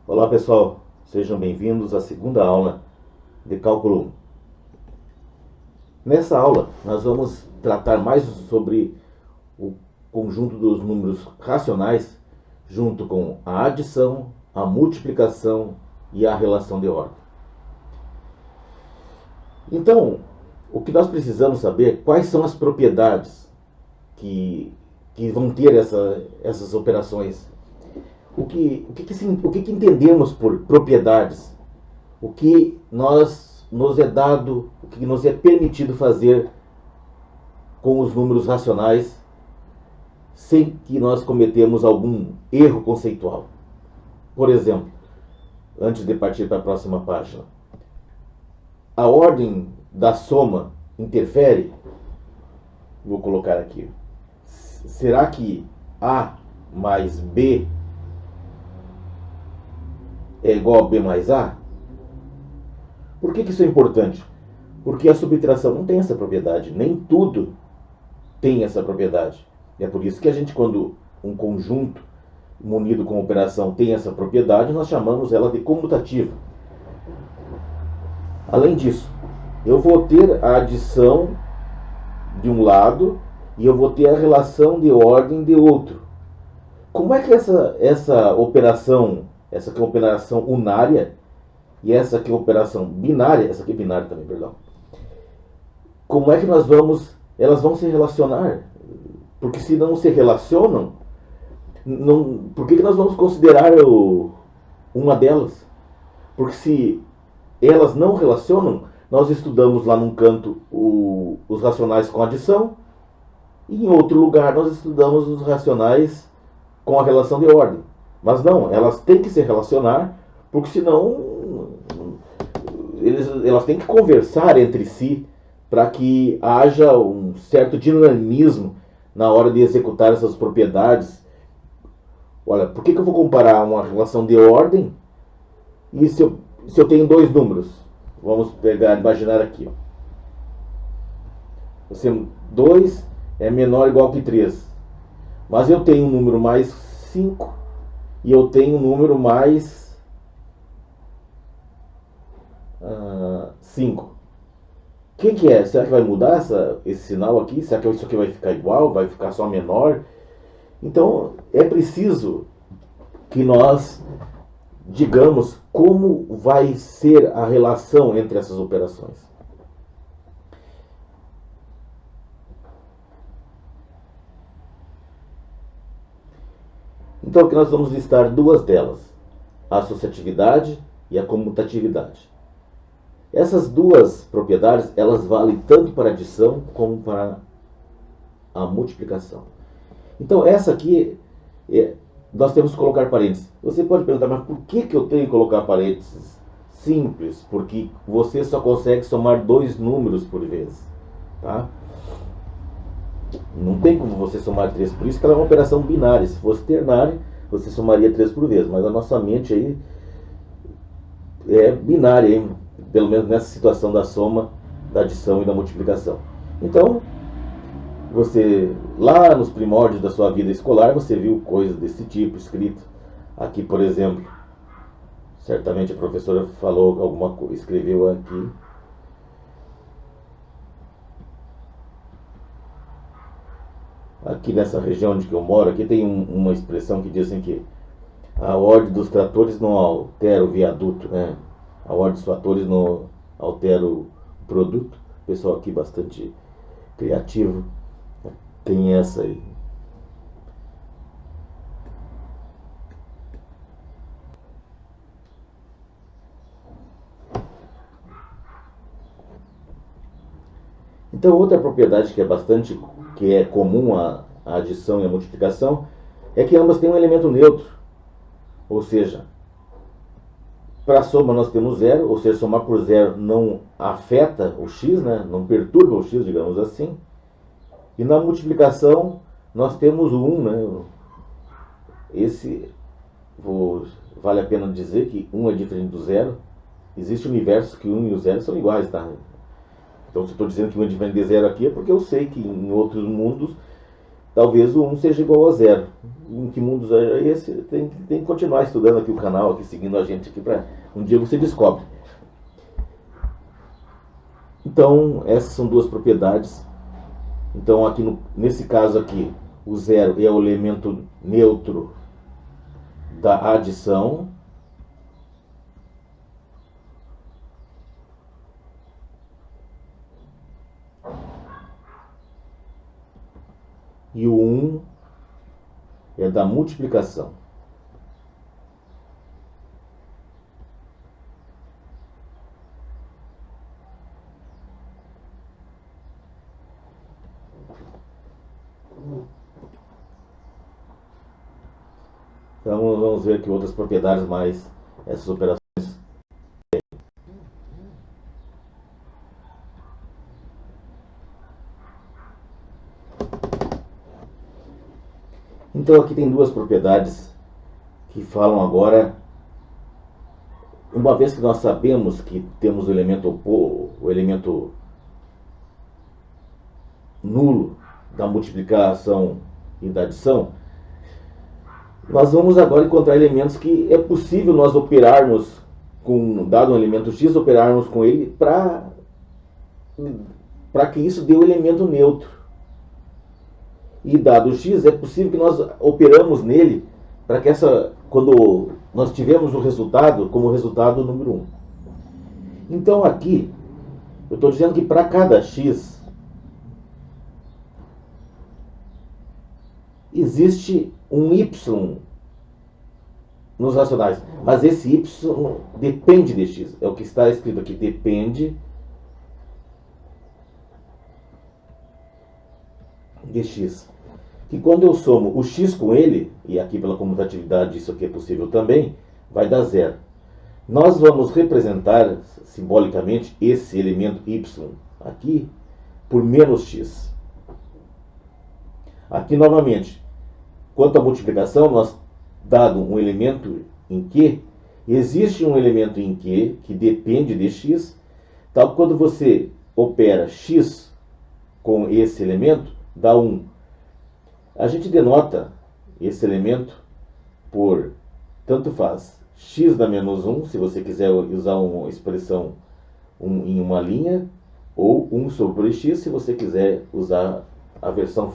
Olá pessoal, sejam bem-vindos à segunda aula de Cálculo 1. Nessa aula nós vamos tratar mais sobre o conjunto dos números racionais junto com a adição, a multiplicação e a relação de ordem. Então, o que nós precisamos saber é quais são as propriedades que vão ter essas operações. O que entendemos por propriedades? O que nos é dado, o que nos é permitido fazer com os números racionais sem que nós cometemos algum erro conceitual. Por exemplo, antes de partir para a próxima página, a ordem da soma interfere? Vou colocar aqui. Será que A mais B é igual a B mais A? Por que isso é importante? Porque a subtração não tem essa propriedade, nem tudo tem essa propriedade. É por isso que a gente, quando um conjunto munido com operação tem essa propriedade, nós chamamos ela de comutativa. Além disso, eu vou ter a adição de um lado e eu vou ter a relação de ordem de outro. Como é que essa operação, essa aqui é uma operação unária e essa aqui é uma operação binária, essa aqui é binária também, perdão. Como é que elas vão se relacionar? Porque se não se relacionam, por que nós vamos considerar uma delas? Porque se elas não relacionam, nós estudamos lá num canto os racionais com adição, e em outro lugar nós estudamos os racionais com a relação de ordem. Mas não, elas têm que se relacionar, porque senão elas têm que conversar entre si para que haja um certo dinamismo na hora de executar essas propriedades. Olha, por que eu vou comparar uma relação de ordem e se eu tenho dois números? Vamos imaginar aqui. 2 é menor ou igual que 3. Mas eu tenho um número mais 5 e eu tenho um número mais 5. O que é? Será que vai mudar esse sinal aqui? Será que isso aqui vai ficar igual? Vai ficar só menor? Então, é preciso que nós digamos como vai ser a relação entre essas operações. Então, aqui nós vamos listar duas delas, a associatividade e a comutatividade. Essas duas propriedades, elas valem tanto para a adição como para a multiplicação. Então, essa aqui, nós temos que colocar parênteses. Você pode perguntar, mas por que eu tenho que colocar parênteses? Simples, porque você só consegue somar dois números por vez. Tá? Não tem como você somar 3, por isso que ela é uma operação binária. Se fosse ternária, você somaria 3 por vez, mas a nossa mente aí é binária, hein? Pelo menos nessa situação da soma, da adição e da multiplicação. Então, você, lá nos primórdios da sua vida escolar, você viu coisas desse tipo escrito. Aqui, por exemplo, certamente a professora falou alguma coisa, escreveu aqui. Aqui nessa região onde eu moro, aqui tem uma expressão que diz assim que a ordem dos tratores não altera o viaduto, né? A ordem dos fatores não altera o produto. O pessoal aqui bastante criativo tem essa aí. Então, outra propriedade que é comum à adição e à multiplicação é que ambas têm um elemento neutro. Ou seja, para a soma nós temos zero, ou seja, somar por zero não afeta o x, né? Não perturba o x, digamos assim. E na multiplicação nós temos o 1, né? Vale a pena dizer que 1 é diferente do zero. Existe universos que o 1 e o 0 são iguais, tá? Então, se eu estou dizendo que 1 é diferente de zero aqui, é porque eu sei que em outros mundos talvez o 1 seja igual a 0. Em que mundos é esse? Tem que continuar estudando aqui o canal, aqui, seguindo a gente aqui, para um dia você descobre. Então, essas são duas propriedades. Então, aqui nesse caso aqui, o 0 é o elemento neutro da adição. E o 1 é da multiplicação. Então vamos ver que outras propriedades mais essas operações. Então aqui tem duas propriedades que falam agora, uma vez que nós sabemos que temos o elemento nulo da multiplicação e da adição, nós vamos agora encontrar elementos que é possível nós operarmos com, dado um elemento x, operarmos com ele para que isso dê o elemento neutro. E dado x, é possível que nós operamos nele para que quando nós tivemos o resultado como resultado número 1. Então aqui, eu estou dizendo que para cada x, existe um y nos racionais, mas esse y depende de x. É o que está escrito aqui, depende de x. Que quando eu somo o x com ele, e aqui pela comutatividade isso aqui é possível também, vai dar 0. Nós vamos representar simbolicamente esse elemento y aqui por menos x. Aqui novamente, quanto à multiplicação, nós, dado um elemento em Q, existe um elemento em Q que depende de x, tal que quando você opera x com esse elemento, dá 1. A gente denota esse elemento por, tanto faz, x dá menos 1, se você quiser usar uma expressão em uma linha, ou 1 sobre x, se você quiser usar a versão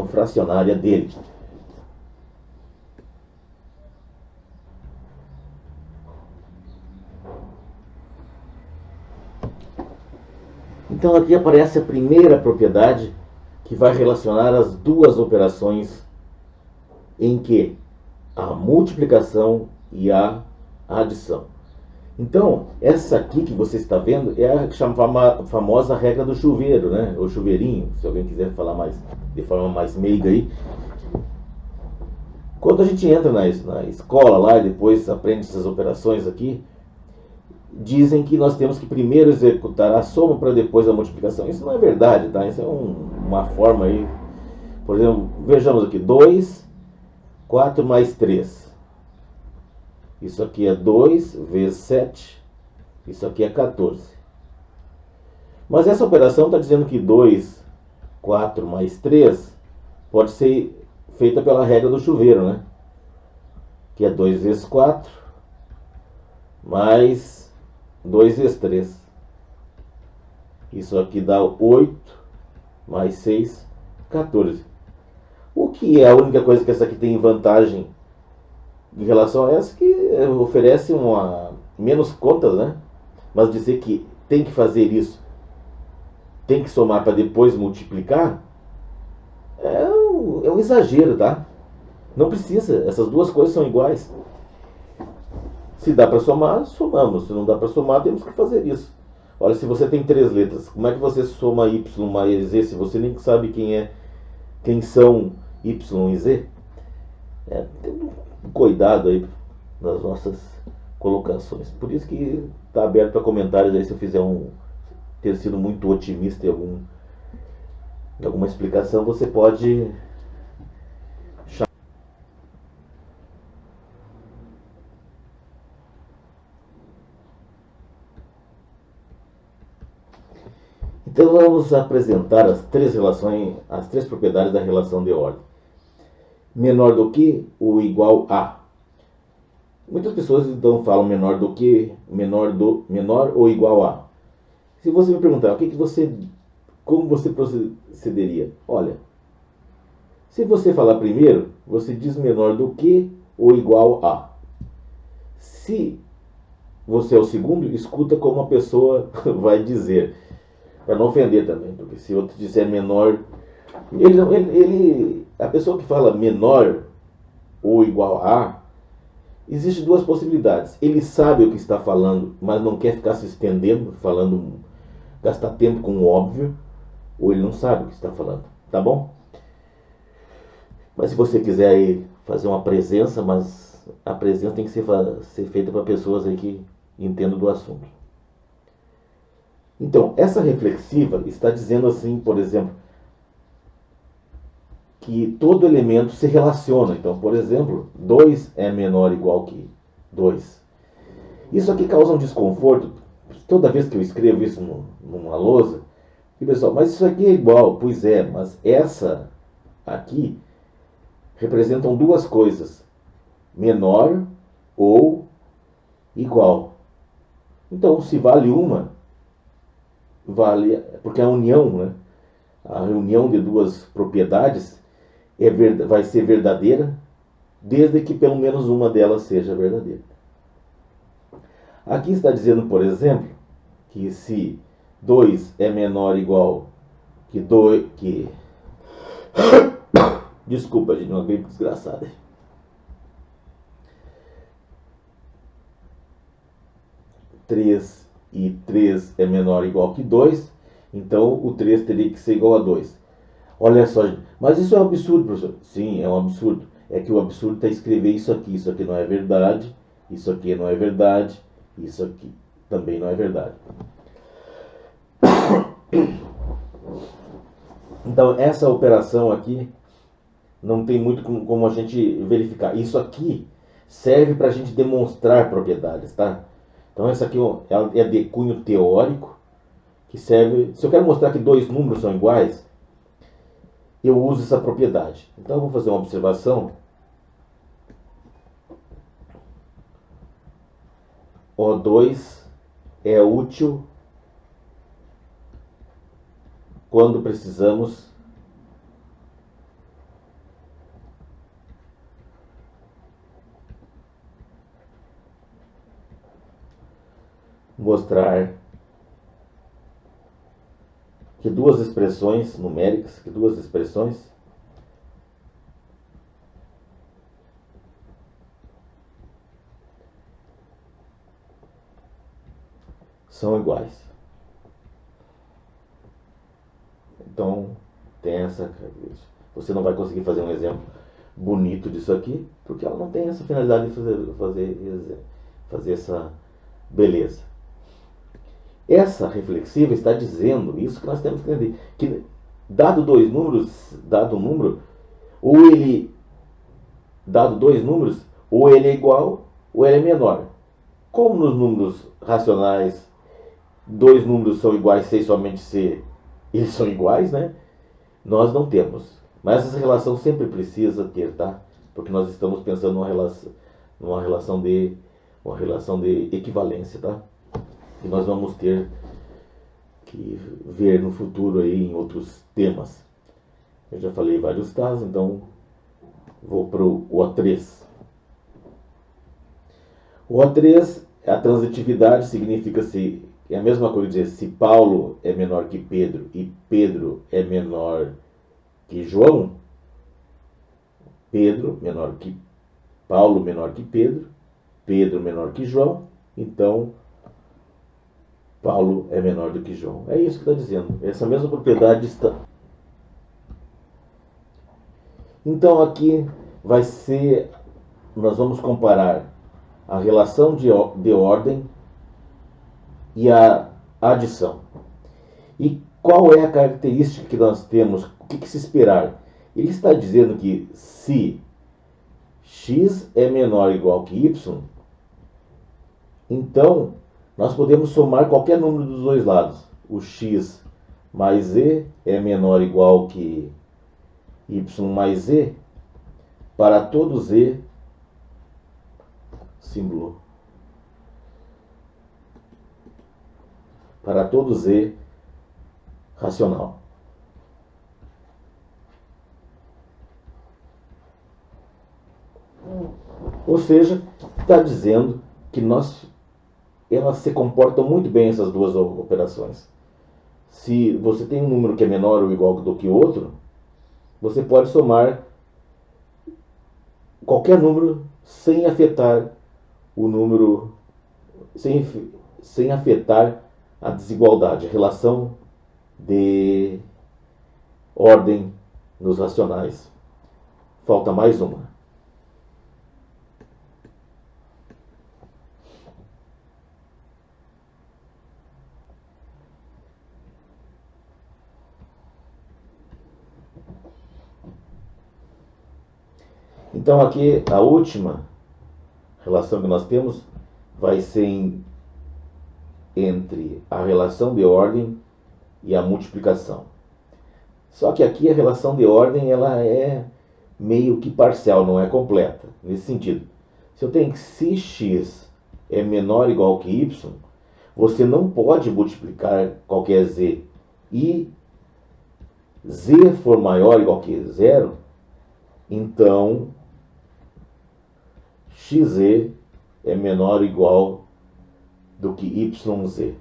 fracionária dele. Então aqui aparece a primeira propriedade que vai relacionar as duas operações em que a multiplicação e a adição. Então, essa aqui que você está vendo é a famosa regra do chuveiro, né? Ou chuveirinho, se alguém quiser falar mais de forma mais meiga aí. Quando a gente entra na escola lá e depois aprende essas operações aqui, dizem que nós temos que primeiro executar a soma para depois a multiplicação. Isso não é verdade, tá? Isso é uma forma aí. Por exemplo, vejamos aqui, 2, 4 mais 3. Isso aqui é 2 vezes 7. Isso aqui é 14. Mas essa operação está dizendo que 2, 4 mais 3 pode ser feita pela regra do chuveiro, né? Que é 2 vezes 4 mais 2 vezes 3. Isso aqui dá 8 mais 6, 14. O que é a única coisa que essa aqui tem vantagem em relação a essa, que oferece menos contas, né? Mas dizer que tem que fazer isso, tem que somar para depois multiplicar, é um exagero, tá? Não precisa, essas duas coisas são iguais. Se dá para somar, somamos. Se não dá para somar, temos que fazer isso. Olha, se você tem 3 letras, como é que você soma y mais z se você nem sabe quem são y e z? Tem um cuidado aí nas nossas colocações. Por isso que está aberto para comentários aí se eu fizer ter sido muito otimista em alguma explicação, você pode chamar. Então vamos apresentar as três relações, as três propriedades da relação de ordem. Menor do que ou igual a. Muitas pessoas então falam menor do que, menor ou igual a. Se você me perguntar como você procederia? Olha, se você falar primeiro, você diz menor do que ou igual a. Se você é o segundo, escuta como a pessoa vai dizer, para não ofender também, porque se outro disser menor, a pessoa que fala menor ou igual a, existem duas possibilidades. Ele sabe o que está falando, mas não quer ficar se estendendo, gastar tempo com o óbvio, ou ele não sabe o que está falando, tá bom? Mas se você quiser aí fazer uma presença, mas a presença tem que ser feita para pessoas aí que entendam do assunto. Então, essa reflexiva está dizendo assim, por exemplo, que todo elemento se relaciona. Então, por exemplo, 2 é menor ou igual que 2. Isso aqui causa um desconforto. Toda vez que eu escrevo isso numa lousa, e o pessoal, mas isso aqui é igual. Pois é, mas essa aqui representam duas coisas: menor ou igual. Então, se vale uma, vale, porque a união, né? A reunião de duas propriedades vai ser verdadeira, desde que pelo menos uma delas seja verdadeira. Aqui está dizendo, por exemplo, que se 2 é menor ou igual que 2, desculpa, gente, uma gripe desgraçada. 3 e 3 é menor ou igual que 2, então o 3 teria que ser igual a 2. Olha só, gente. Mas isso é um absurdo, professor. Sim, é um absurdo. É que o absurdo está escrever isso aqui não é verdade, isso aqui não é verdade, isso aqui também não é verdade. Então, essa operação aqui não tem muito como a gente verificar. Isso aqui serve para a gente demonstrar propriedades, tá? Então, essa aqui é de cunho teórico, que serve... Se eu quero mostrar que dois números são iguais, eu uso essa propriedade. Então, eu vou fazer uma observação. O2 é útil quando precisamos mostrar que duas expressões numéricas, são iguais. Então, tem essa característica. Você não vai conseguir fazer um exemplo bonito disso aqui, porque ela não tem essa finalidade de fazer essa beleza. Essa reflexiva está dizendo isso que nós temos que entender, que dado dois números, dado um número, dado dois números, ou ele é igual ou ele é menor. Como nos números racionais dois números são iguais sem somente ser eles são iguais, né? Nós não temos. Mas essa relação sempre precisa ter, tá? Porque nós estamos pensando numa relação de equivalência, tá? E nós vamos ter que ver no futuro aí em outros temas. Eu já falei vários casos, então vou para o O3. O O3, a transitividade significa se é a mesma coisa dizer se Paulo é menor que Pedro e Pedro é menor que João, Pedro menor que Paulo menor que Pedro, Pedro menor que João, então Paulo é menor do que João. É isso que está dizendo. Essa mesma propriedade está. Então aqui vai ser, nós vamos comparar a relação de ordem e a adição. E qual é a característica que nós temos? O que se esperar? Ele está dizendo que se x é menor ou igual que y, então nós podemos somar qualquer número dos dois lados. O x mais z é menor ou igual que y mais z, para todo z, símbolo, para todo z racional. Ou seja, está dizendo que elas se comportam muito bem, essas duas operações. Se você tem um número que é menor ou igual do que outro, você pode somar qualquer número sem afetar o número, sem afetar a desigualdade, a relação de ordem nos racionais. Falta mais uma. Então aqui a última relação que nós temos vai ser entre a relação de ordem e a multiplicação. Só que aqui a relação de ordem ela é meio que parcial, não é completa. Nesse sentido, se eu tenho que se x é menor ou igual que y, você não pode multiplicar qualquer z e z for maior ou igual que zero, então xz é menor ou igual do que yz.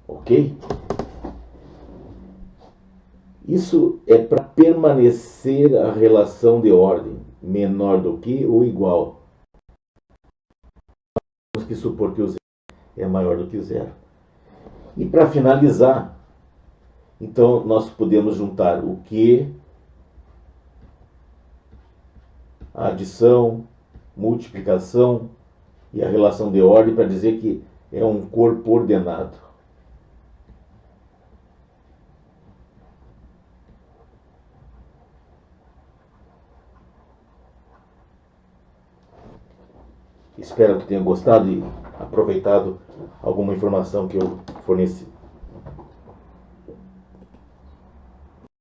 Ok? Isso é para permanecer a relação de ordem menor do que ou igual. Temos que supor que o z é maior do que zero. E para finalizar, então nós podemos juntar o que, a adição, multiplicação e a relação de ordem para dizer que é um corpo ordenado. Espero que tenham gostado e aproveitado alguma informação que eu forneci.